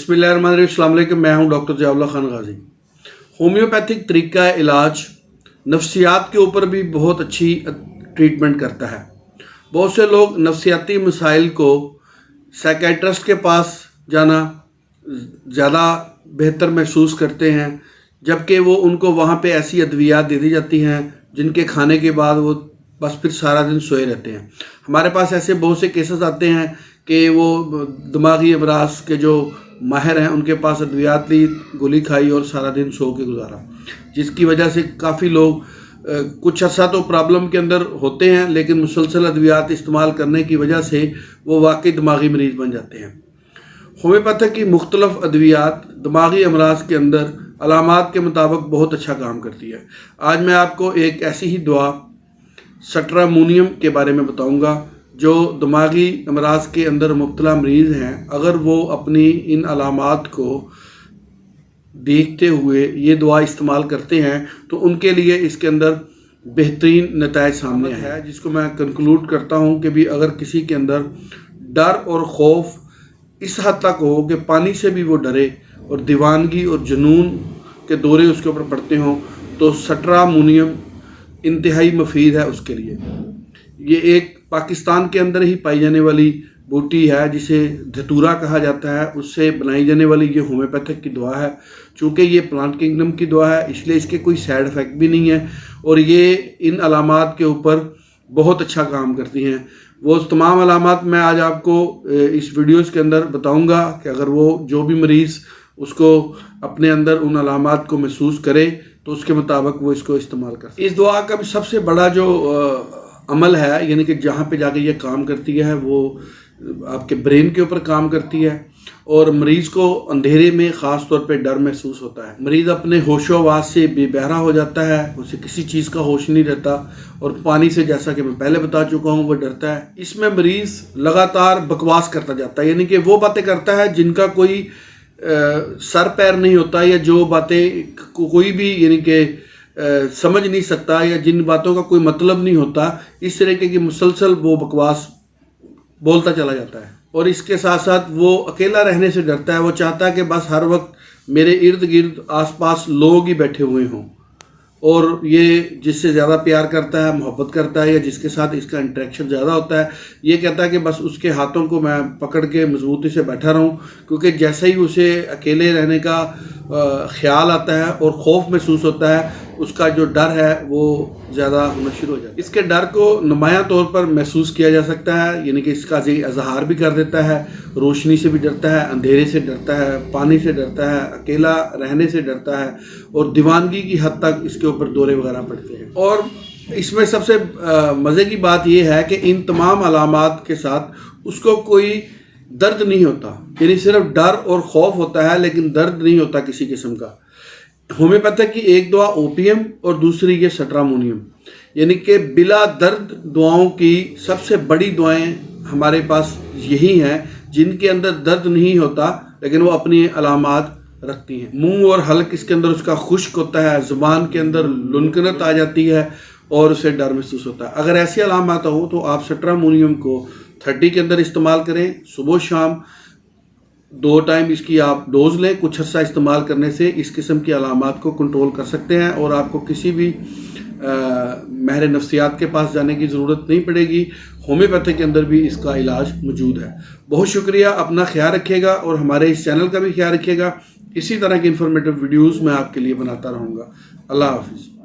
बिस्मिल्लाहिर्रहमानिर्रहीम। अस्सलाम वालेकुम। मैं हूं डॉक्टर ज़ियाउल्लाह खान गाजी। होम्योपैथिक तरीका इलाज नफ्सियात के ऊपर भी बहुत अच्छी ट्रीटमेंट करता है। बहुत से लोग नफ्सियाती मसाइल को साइकेट्रिस्ट के पास जाना ज़्यादा बेहतर महसूस करते हैं, जबकि वो उनको वहाँ पे ऐसी अद्वियात दे दी जाती हैं जिनके खाने के बाद वो बस फिर सारा दिन सोए रहते हैं। हमारे पास ऐसे बहुत से केसेस आते हैं कि वो दिमागी अमराज के जो माहिर हैं उनके पास अद्वियात ली, गोली खाई और सारा दिन सो के गुजारा, जिसकी वजह से काफ़ी लोग कुछ अर्सा तो प्रॉब्लम के अंदर होते हैं, लेकिन मुसलसल अद्वियात इस्तेमाल करने की वजह से वो वाकई दिमागी मरीज़ बन जाते हैं। होम्योपैथिक की मुख्तलिफ अद्वियात दिमागी अमराज के अंदर अलामात के मुताबिक बहुत अच्छा काम करती है। आज मैं आपको एक ऐसी ही दवा सट्रामोनियम के बारे में बताऊंगा जो दिमागी अमराज के अंदर मुब्तला मरीज़ हैं, अगर वो अपनी इन अलामात को देखते हुए ये दवा इस्तेमाल करते हैं तो उनके लिए इसके अंदर बेहतरीन नताइज सामने है। जिसको मैं कंक्लूड करता हूँ कि भी अगर किसी के अंदर डर और खौफ इस हद तक हो कि पानी से भी वो डरे और दीवानगी और जुनून के दौरे उसके ऊपर पड़ते हों, तो सट्रामोनियम इंतहाई मुफीद है उसके लिए। ये एक पाकिस्तान के अंदर ही पाई जाने वाली बूटी है जिसे धतूरा कहा जाता है, उससे बनाई जाने वाली ये होम्योपैथिक की दवा है। चूँकि ये प्लांट किंगडम की दवा है इसलिए इसके कोई साइड इफ़ेक्ट भी नहीं है और ये इन अलामात के ऊपर बहुत अच्छा काम करती हैं। वो तमाम अलामात मैं आज आपको इस वीडियोस के अंदर बताऊंगा कि अगर वो जो भी मरीज़ उसको अपने अंदर उन अलामात को महसूस करे तो उसके मुताबिक वो इसको इस्तेमाल कर। इस दवा का भी सबसे बड़ा जो अमल है, यानी कि जहाँ पे जाके ये काम करती है वो आपके ब्रेन के ऊपर काम करती है और मरीज़ को अंधेरे में ख़ास तौर पे डर महसूस होता है। मरीज़ अपने होशो हवास से बेबहरा हो जाता है, उसे किसी चीज़ का होश नहीं रहता और पानी से, जैसा कि मैं पहले बता चुका हूँ, वो डरता है। इसमें मरीज़ लगातार बकवास करता जाता है, यानी कि वो बातें करता है जिनका कोई सर पैर नहीं होता, या जो बातें कोई भी यानी कि समझ नहीं सकता, या जिन बातों का कोई मतलब नहीं होता। इस तरीके की मुसलसल वो बकवास बोलता चला जाता है और इसके साथ साथ वो अकेला रहने से डरता है। वो चाहता है कि बस हर वक्त मेरे इर्द गिर्द आसपास लोग ही बैठे हुए हों और ये जिससे ज़्यादा प्यार करता है, मोहब्बत करता है, या जिसके साथ इसका इंटरेक्शन ज़्यादा होता है, ये कहता है कि बस उसके हाथों को मैं पकड़ के मजबूती से बैठा रहूं, क्योंकि जैसे ही उसे अकेले रहने का ख्याल आता है और खौफ महसूस होता है, उसका जो डर है वो ज़्यादा होना शुरू हो जाता है। इसके डर को नुमायां तौर पर महसूस किया जा सकता है, यानी कि इसका इजहार भी कर देता है। रोशनी से भी डरता है, अंधेरे से डरता है, पानी से डरता है, अकेला रहने से डरता है और दीवानगी की हद तक इसके ऊपर दौरे वगैरह पड़ते हैं। और इसमें सबसे मज़े की बात यह है कि इन तमाम अलामात के साथ उसको कोई दर्द नहीं होता, यानी सिर्फ डर और खौफ होता है लेकिन दर्द नहीं होता किसी किस्म का। होम्योपैथिक की एक दवा ओपियम और दूसरी ये सट्रामोनियम, यानी कि बिला दर्द दवाओं की सबसे बड़ी दवाएं हमारे पास यही हैं जिनके अंदर दर्द नहीं होता लेकिन वो अपनी अलामात रखती हैं। मुंह और हल्क इसके अंदर उसका खुश्क होता है, ज़ुबान के अंदर लुनकनत आ जाती है और उसे डर महसूस होता है। अगर ऐसी अलामात हो तो आप सट्रामोनियम को 30 के अंदर इस्तेमाल करें। सुबह शाम 2 टाइम इसकी आप डोज लें। कुछ अर्सा इस्तेमाल करने से इस किस्म की अलामात को कंट्रोल कर सकते हैं और आपको किसी भी माहिर नफ्सियात के पास जाने की ज़रूरत नहीं पड़ेगी। होम्योपैथी के अंदर भी इसका इलाज मौजूद है। बहुत शुक्रिया, अपना ख्याल रखिएगा और हमारे इस चैनल का भी ख्याल रखिएगा। इसी तरह की इंफॉर्मेटिव वीडियोज़ मैं आपके लिए बनाता रहूँगा। अल्लाह हाफिज़।